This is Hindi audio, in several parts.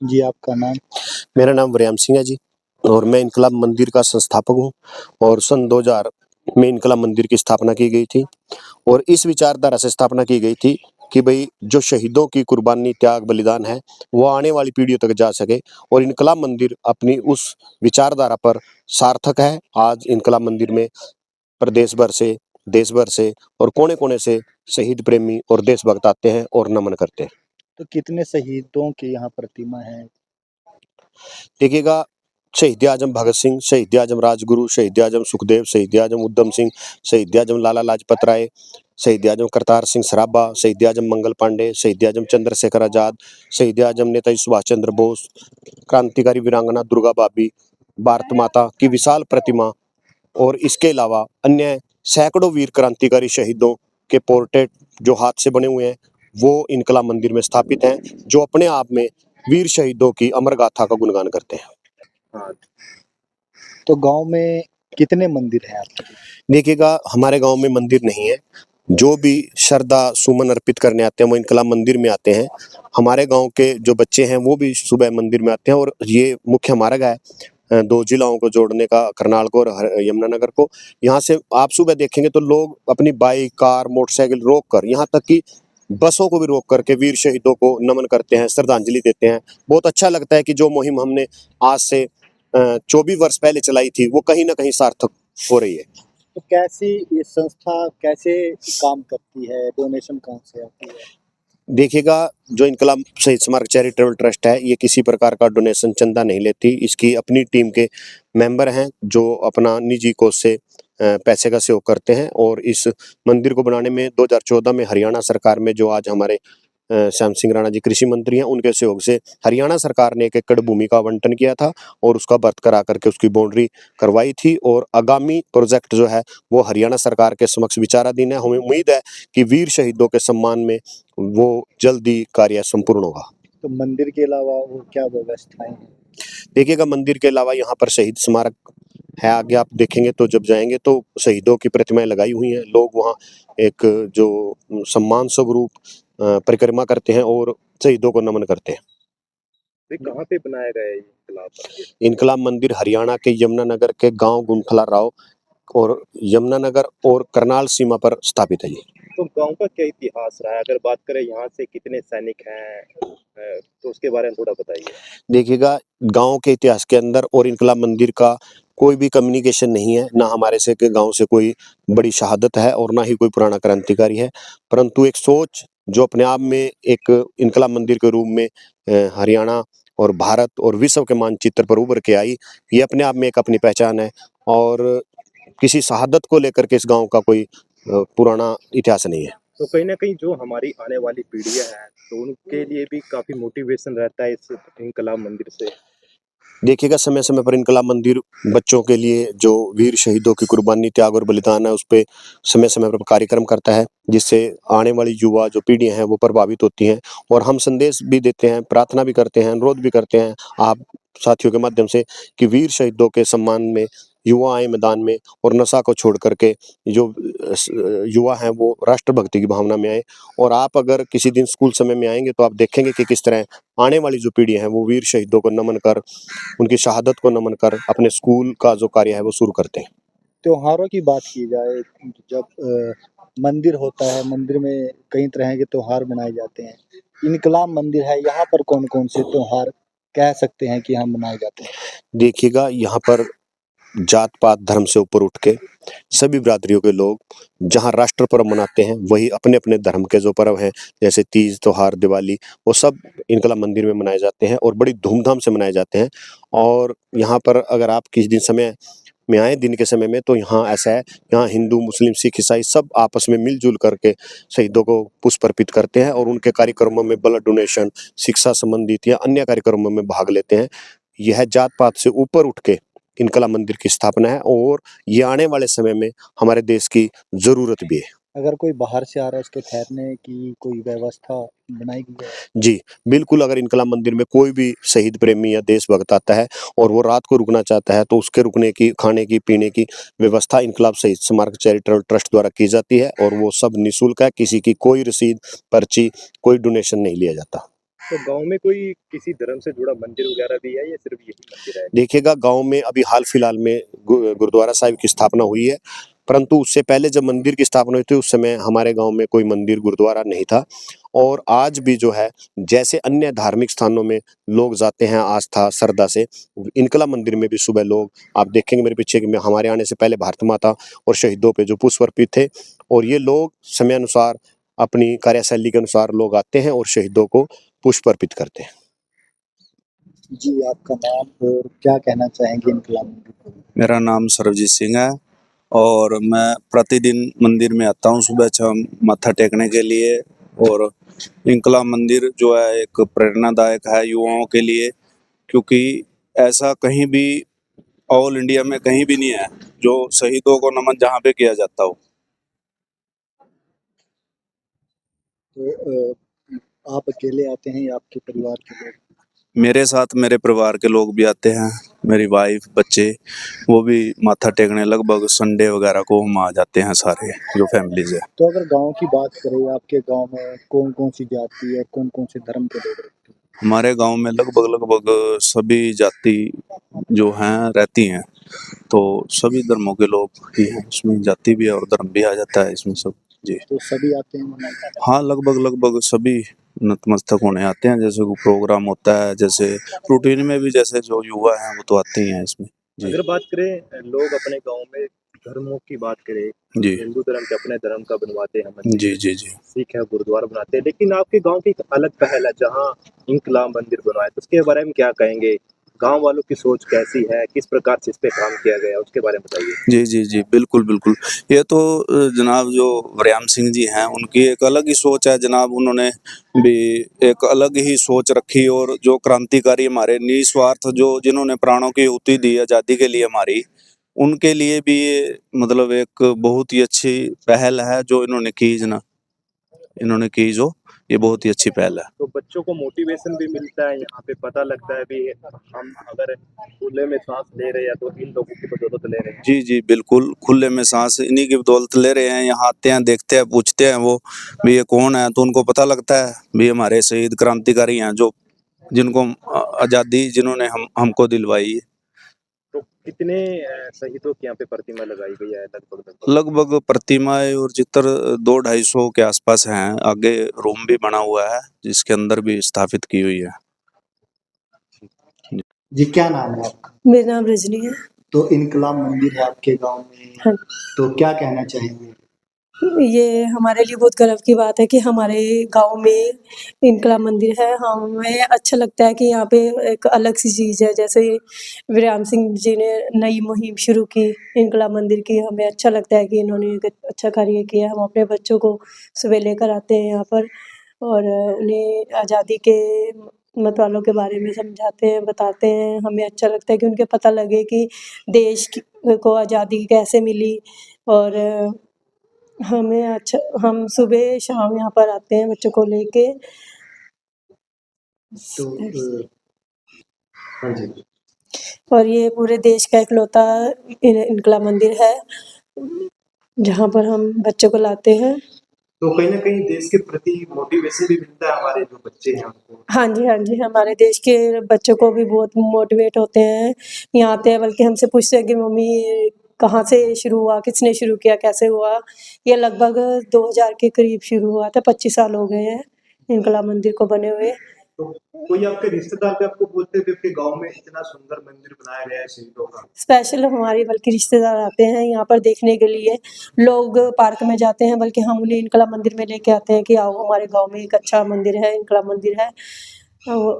जी, आपका नाम? मेरा नाम व्यायाम सिंह है जी और मैं इनकलाब मंदिर का संस्थापक हूँ और सन 2000 में इनकलाब मंदिर की स्थापना की गई थी और इस विचारधारा से स्थापना की गई थी कि भाई जो शहीदों की कुर्बानी त्याग बलिदान है वो आने वाली पीढ़ियों तक जा सके और इनकलाब मंदिर अपनी उस विचारधारा पर सार्थक है। आज इनकलाब मंदिर में प्रदेश भर से, देश भर से और कोने कोने से शहीद प्रेमी और देशभक्त आते हैं और नमन करते हैं। तो कितने शहीदों की यहाँ प्रतिमा है? देखिएगा, शहीद आजम भगत सिंह, शहीद आजम राजगुरु, शहीद आजम सुखदेव, शहीद आजम उधम सिंह, शहीद आजम लाला लाजपत राय, शहीद आजम करतार सिंह सराभा, शहीद आजम मंगल पांडे, शहीद आजम चंद्रशेखर आजाद, शहीद आजम नेताजी सुभाष चंद्र बोस, क्रांतिकारी वीरांगना दुर्गा बाबी, भारत माता की विशाल प्रतिमा और इसके अलावा अन्य सैकड़ों वीर क्रांतिकारी शहीदों के पोर्ट्रेट जो हाथ से बने हुए हैं वो इनकलाब मंदिर में स्थापित हैं, जो अपने आप में वीर शहीदों की अमर गाथा का गुणगान करते हैं। हाँ। तो गाँव में कितने मंदिर हैं आपके? देखिएगा, हमारे गांव में मंदिर नहीं है। जो भी श्रद्धा सुमन अर्पित करने आते हैं वो इनकलाब मंदिर में आते हैं। हमारे गांव के जो बच्चे हैं वो भी सुबह मंदिर में आते हैं और ये मुख्य मार्ग है दो जिलाओं को जोड़ने का, करनाल को और यमुनानगर को। यहाँ से आप सुबह देखेंगे तो लोग अपनी बाइक, कार, मोटरसाइकिल रोक कर, यहाँ तक कि बसों को भी रोक करके वीर शहीदों को नमन करते हैं, श्रद्धांजलि देते हैं। बहुत अच्छा लगता है कि जो मुहिम हमने आज से 24 वर्ष पहले चलाई थी वो कहीं ना कहीं सार्थक हो रही है। तो कैसी ये संस्था कैसे काम करती है? डोनेशन कहाँ से आती है? देखिएगा, जो इनकलाब शहीद स्मारक चैरिटेबल ट्रस्ट है ये किसी प्रकार का डोनेशन चंदा नहीं लेती। इसकी अपनी टीम के मेंबर हैं जो अपना निजी कोष से पैसे का सहयोग करते हैं और इस मंदिर को बनाने में 2014 में हरियाणा सरकार में जो आज हमारे श्याम सिंह राणा जी कृषि मंत्री हैं उनके सहयोग से हरियाणा सरकार ने 1 एकड़ भूमि का आवंटन किया था और उसका बर्त करा करके उसकी बाउंड्री करवाई थी और आगामी प्रोजेक्ट जो है वो हरियाणा सरकार के समक्ष विचाराधीन है। हमें उम्मीद है कि वीर शहीदों के सम्मान में वो जल्दी कार्य संपूर्ण होगा। तो मंदिर के अलावा और क्या व्यवस्थाएं हैं? देखिएगा, मंदिर के अलावा यहाँ पर शहीद स्मारक है, आगे आप देखेंगे तो जब जाएंगे तो शहीदों की प्रतिमाएं लगाई हुई हैं। लोग वहाँ एक जो सम्मान स्वरूप परिक्रमा करते हैं और शहीदों को नमन करते हैं। कहाँ पे बनाया गया है ये इनकलाब मंदिर? इनकलाब मंदिर हरियाणा के यमुनानगर के गांव गुंखला राव और यमुनानगर और करनाल सीमा पर स्थापित है। ये तो गांव का क्या इतिहास रहा है? अगर बात करें यहाँ से कितने सैनिक हैं, तो उसके बारे में थोड़ा बताइए। देखिएगा, गांव के इतिहास के अंदर और इनकलाब मंदिर का कोई भी कम्युनिकेशन नहीं है। ना हमारे से के गांव से कोई बड़ी शहादत है और ना ही कोई पुराना क्रांतिकारी है, परंतु एक सोच जो अपने आप में एक इनकलाब मंदिर के रूप में हरियाणा और भारत और विश्व के मानचित्र पर उभर के आई। ये अपने आप में एक अपनी पहचान है और किसी शहादत को लेकर के इस गांव का कोई पुराना इतिहास नहीं है। तो कहीं न कहीं जो हमारी आने वाली पीढ़ियाँ हैं, तो उनके लिए भी काफ़ी मोटिवेशन रहता है इस इनकलाब मंदिर से। देखिएगा, समय समय पर इनकलाब मंदिर बच्चों के लिए जो वीर शहीदों की कुर्बानी त्याग और बलिदान है उस पे समय समय पर कार्यक्रम करता है, जिससे आने वाली युवा जो पीढ़ियां हैं वो प्रभावित होती हैं और हम संदेश भी देते हैं, प्रार्थना भी करते हैं, अनुरोध भी करते हैं आप साथियों के माध्यम से कि वीर शहीदों के सम्मान में युवा आए मैदान में और नशा को छोड़ करके जो युवा हैं वो राष्ट्रभक्ति की भावना में आए। और आप अगर किसी दिन स्कूल समय में आएंगे तो आप देखेंगे कि किस तरह आने वाली जो पीढ़ियां हैं वो वीर शहीदों को नमन कर, उनकी शहादत को नमन कर अपने स्कूल का जो कार्य है वो शुरू करते हैं। त्योहारों की बात की जाए, जब मंदिर होता है, मंदिर में कई तरह के त्योहार मनाए जाते हैं। इनकलाब मंदिर है, यहाँ पर कौन-कौन से त्योहार कह सकते हैं कि यहाँ मनाए जाते हैं? देखिएगा, यहाँ पर जात पात धर्म से ऊपर उठ के सभी बिरादरियों के लोग जहाँ राष्ट्र पर्व मनाते हैं वही अपने अपने धर्म के जो पर्व हैं जैसे तीज त्योहार दिवाली वो सब इनकलाब मंदिर में मनाए जाते हैं और बड़ी धूमधाम से मनाए जाते हैं। और यहाँ पर अगर आप किसी दिन समय में आए दिन के समय में तो यहाँ ऐसा है, यहाँ हिंदू मुस्लिम सिख ईसाई सब आपस में मिलजुल करके शहीदों को पुष्प अर्पित करते हैं और उनके कार्यक्रमों में ब्लड डोनेशन, शिक्षा संबंधित या अन्य कार्यक्रमों में भाग लेते हैं। यह जात पात से ऊपर उठ के इनकलाब मंदिर की स्थापना है और ये आने वाले समय में हमारे देश की जरूरत भी है। अगर कोई बाहर से आ रहा है, उसके ठहरने की कोई व्यवस्था बनाई गई है? जी, बिल्कुल, अगर इनकलाब मंदिर में कोई भी शहीद प्रेमी या देशभक्त आता है और वो रात को रुकना चाहता है तो उसके रुकने की, खाने की, पीने की व्यवस्था इनकलाब शहीद स्मारक चैरिटेबल ट्रस्ट द्वारा की जाती है और वो सब निःशुल्क है। किसी की कोई रसीद, पर्ची, कोई डोनेशन नहीं लिया जाता। तो गांव में कोई किसी धर्म से जुड़ा मंदिर वगैरह भी है या सिर्फ यही मंदिर है? देखिएगा, गांव में अभी हाल फिलहाल में गुरुद्वारा साहिब की स्थापना हुई है, परंतु उससे पहले जब मंदिर की स्थापना हुई थी उस समय हमारे गांव में कोई मंदिर गुरुद्वारा नहीं था। और आज भी जो है, जैसे अन्य धार्मिक स्थानों में लोग जाते हैं आस्था श्रद्धा से, इनकला मंदिर में भी सुबह लोग, आप देखेंगे मेरे पीछे कि हमारे आने से पहले भारत माता और शहीदों पे जो पुष्प अर्पित थे, और ये लोग समय अनुसार अपनी कार्यशैली के अनुसार लोग आते हैं और शहीदों को पुष्प अर्पित करते हैं। जी, आपका नाम और क्या कहना चाहेंगे इनकलाब मंदिर को? मेरा नाम सर्वजीत सिंह है और मैं प्रतिदिन मंदिर में आता हूँ सुबह 6 माथा टेकने के लिए। और इंकलाब मंदिर जो है एक प्रेरणादायक है युवाओं के लिए, क्योंकि ऐसा कहीं भी ऑल इंडिया में कहीं भी नहीं है जो शहीदों को नमन जहाँ पे किया जाता हो। तो आप अकेले आते हैं या आपके परिवार के लोग? मेरे साथ मेरे परिवार के लोग भी आते हैं, मेरी वाइफ बच्चे वो भी माथा टेकने लगभग संडे वगैरह को हम आ जाते हैं सारे जो फैमिलीज है। तो अगर गांव की बात करें, आपके गांव में कौन कौन सी जाति है, कौन कौन से धर्म के लोग रहते हैं? हमारे गांव में लगभग सभी जाति जो हैं रहती हैं, तो सभी धर्मों के लोग ही हैं, इसमें जाति भी है और धर्म भी आ जाता है इसमें सब। जी तो सभी आते हैं मनाने? हाँ, लगभग सभी नतमस्तक होने आते हैं। जैसे कोई प्रोग्राम होता है, जैसे रूटीन में भी जैसे जो युवा हैं वो तो आते ही हैं इसमें। जी अगर बात करें लोग अपने गांव में धर्मों की बात करें, जी हिंदू धर्म के अपने धर्म का बनवाते हैं मंदिर, जी जी जी सिख है गुरुद्वारा बनाते हैं, लेकिन आपके गांव की एक अलग पहल है जहां इंकलाब मंदिर बनवाए, तो उसके बारे में क्या कहेंगे? गांव वालों की सोच कैसी है, किस प्रकार से इस पे काम किया गया है, उसके बारे में बताइए। जी जी जी बिल्कुल बिल्कुल। ये तो जनाब जो व्यायाम सिंह जी हैं उनकी एक अलग ही सोच है जनाब। उन्होंने भी एक अलग ही सोच रखी, और जो क्रांतिकारी हमारे निस्वार्थ जो जिन्होंने प्राणों की आहुति दी आज़ादी के लिए हमारी, उनके लिए भी ये मतलब एक बहुत ही अच्छी पहल है जो इन्होंने की जो ये बहुत ही अच्छी पहल है। तो बच्चों को मोटिवेशन भी मिलता है, यहाँ पे पता लगता है भी हम अगर खुले में सांस ले रहे हैं तो इन लोगों की बदौलत ले रहे हैं। जी जी बिल्कुल, खुले में सांस इन्हीं की बदौलत ले रहे हैं। यहाँ आते हैं, देखते हैं, पूछते हैं वो भी ये कौन है, तो उनको पता लगता है भी हमारे शहीद क्रांतिकारी हैं जो जिनको आज़ादी जिन्होंने हमको दिलवाई है। तो कितने शहीदों की यहाँ पे प्रतिमा लगाई गई है लगभग? लगभग प्रतिमाएं और चित्र 200-250 के आसपास हैं। आगे रूम भी बना हुआ है जिसके अंदर भी स्थापित की हुई है। जी, क्या नाम है आपका? मेरा नाम रजनी है। तो इनकलाब मंदिर है आपके गांव में, हाँ, तो क्या कहना चाहेंगे? ये हमारे लिए बहुत गर्व की बात है कि हमारे गांव में इनकलाब मंदिर है। हमें अच्छा लगता है कि यहाँ पे एक अलग सी चीज़ है, जैसे व्यायाम सिंह जी ने नई मुहिम शुरू की इनकलाब मंदिर की। हमें अच्छा लगता है कि इन्होंने एक अच्छा कार्य किया। हम अपने बच्चों को सुबह लेकर आते हैं यहाँ पर और उन्हें आज़ादी के मतवालों के बारे में समझाते हैं, बताते हैं। हमें अच्छा लगता है कि उनको पता लगे कि देश को आज़ादी कैसे मिली। और हमें अच्छा, हम सुबह शाम यहाँ पर आते हैं बच्चों को लेके। तो हाँ जी। और ये पूरे देश का इकलौता इनकलाब मंदिर है जहाँ पर हम बच्चों को लाते हैं। तो कहीं ना कहीं देश के प्रति मोटिवेशन भी मिलता है हमारे जो बच्चे हैं उनको। हाँ जी, हाँ जी, हमारे देश के बच्चों को भी बहुत मोटिवेट होते हैं, यहाँ आते हैं, बल्कि हमसे पूछते हैं कि मम्मी कहाँ से शुरू हुआ, किसने शुरू किया, कैसे हुआ? ये लगभग 2000 के करीब शुरू हुआ था, 25 साल हो गए हैं इनकलाब मंदिर को बने हुए। तो कोई आपके रिश्तेदार भी आपको बोलते थे कि गांव में इतना सुंदर मंदिर बनाया गया है शहीदों का? स्पेशल हमारे बल्कि रिश्तेदार आते हैं यहाँ पर देखने के लिए। लोग पार्क में जाते हैं, बल्कि हम उन्हें इनकलाब मंदिर में लेके आते हैं कि आओ हमारे गाँव में एक अच्छा मंदिर है, इनकलाब मंदिर है।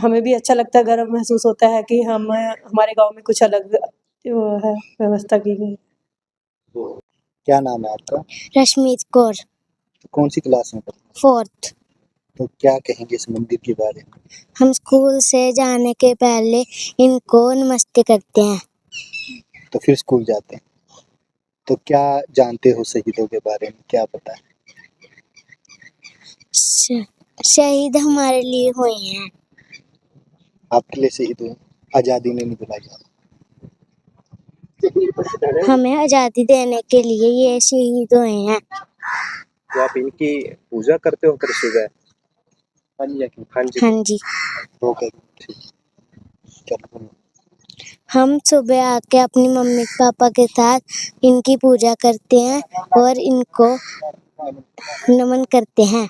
हमें भी अच्छा लगता है, गर्व महसूस होता है कि हमारे गाँव में कुछ अलग वो है, व्यवस्था की गई। क्या नाम है आपका? रश्मीत कौर, तो कौन सी क्लास में पढ़ते हैं? 4th। तो क्या कहेंगे इस मंदिर के बारे में? हम स्कूल से जाने के पहले इनको नमस्ते करते हैं। तो फिर स्कूल जाते हैं। तो क्या जानते हो शहीदों के बारे में, क्या पता है? शहीद हमारे लिए हुए हैं। आपके लिए शहीद हुए, आज़ादी ने नहीं दिलाई आपको। हमें आज़ादी देने के लिए ये शहीद हुए हैं। तो आप इनकी पूजा करते हो फिर सुबह? हाँ जी हाँ जी हाँ जी। ओके ठीक चलो बोलो। हम सुबह आके अपनी मम्मी पापा के साथ इनकी पूजा करते हैं और इनको नमन करते हैं।